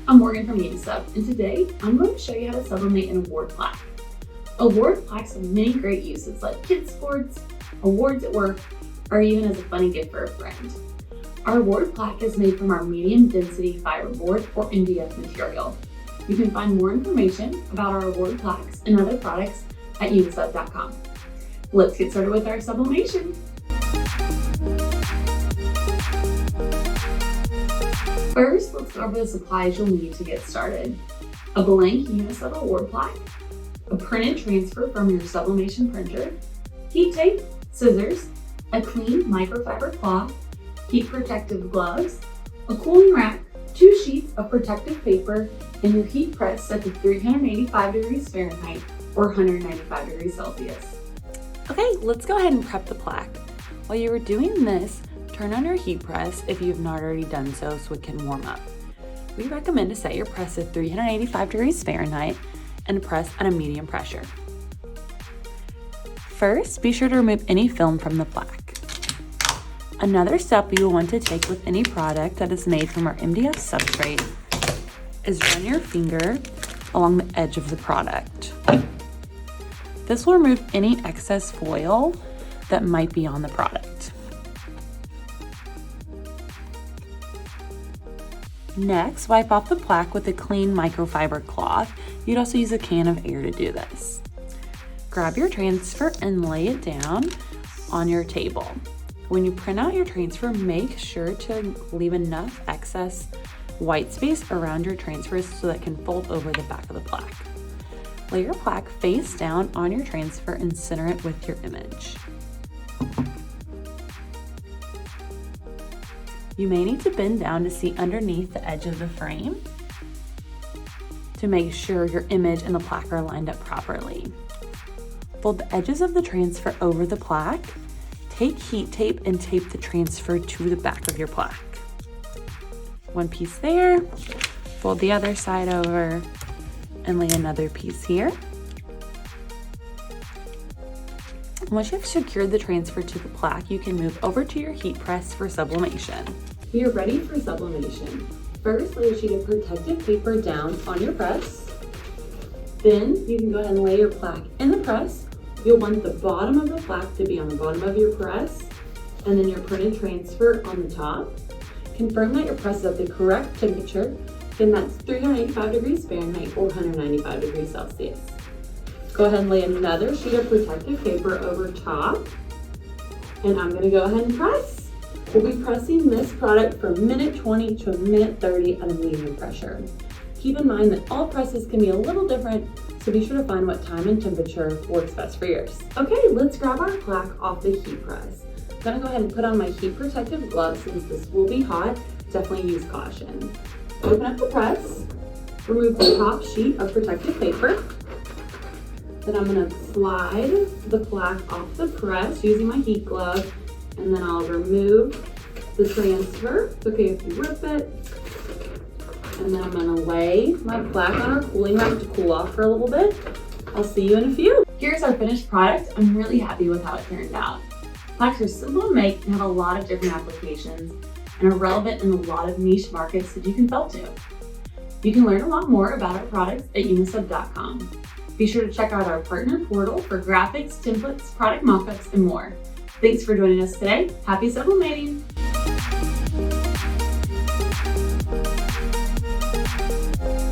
I'm Morgan from Unisub, and today I'm going to show you how to sublimate an award plaque. Award plaques have many great uses like kids' sports, awards at work, or even as a funny gift for a friend. Our award plaque is made from our medium density fiberboard or MDF material. You can find more information about our award plaques and other products at unisub.com. Let's get started with our sublimation. First, let's go over the supplies you'll need to get started. A blank Unisub award plaque, a printed transfer from your sublimation printer, heat tape, scissors, a clean microfiber cloth, heat protective gloves, a cooling rack, 2 sheets of protective paper, and your heat press set to 385 degrees Fahrenheit or 195 degrees Celsius. Okay, let's go ahead and prep the plaque. While you are doing this, turn on your heat press if you've not already done so it can warm up. We recommend to set your press at 385 degrees Fahrenheit and press at a medium pressure. First, be sure to remove any film from the plaque. Another step you will want to take with any product that is made from our MDF substrate is run your finger along the edge of the product. This will remove any excess foil that might be on the product. Next, wipe off the plaque with a clean microfiber cloth. You'd also use a can of air to do this. Grab your transfer and lay it down on your table. When you print out your transfer, make sure to leave enough excess white space around your transfer so that it can fold over the back of the plaque. Lay your plaque face down on your transfer and center it with your image. You may need to bend down to see underneath the edge of the frame to make sure your image and the plaque are lined up properly. Fold the edges of the transfer over the plaque. Take heat tape and tape the transfer to the back of your plaque. One piece there, fold the other side over and lay another piece here. Once you've secured the transfer to the plaque, you can move over to your heat press for sublimation. We are ready for sublimation. First, lay a sheet of protective paper down on your press. Then you can go ahead and lay your plaque in the press. You'll want the bottom of the plaque to be on the bottom of your press, and then your printed transfer on the top. Confirm that your press is at the correct temperature. Again, that's 385 degrees Fahrenheit or 195 degrees Celsius. Go ahead and lay another sheet of protective paper over top, and I'm gonna go ahead and press. We'll be pressing this product from minute 20 to minute 30 at a medium pressure. Keep in mind that all presses can be a little different, so be sure to find what time and temperature works best for yours. Okay, let's grab our plaque off the heat press. I'm gonna go ahead and put on my heat protective gloves since this will be hot. Definitely use caution. Open up the press, remove the top sheet of protective paper. Then I'm gonna slide the plaque off the press using my heat glove, and then I'll remove the transfer. It's okay if you rip it. And then I'm gonna lay my plaque on our cooling rack to cool off for a little bit. I'll see you in a few. Here's our finished product. I'm really happy with how it turned out. Plaques are simple to make and have a lot of different applications and are relevant in a lot of niche markets that you can sell to. You can learn a lot more about our products at unisub.com. Be sure to check out our partner portal for graphics, templates, product mockups, and more. Thanks for joining us today. Happy sublimating!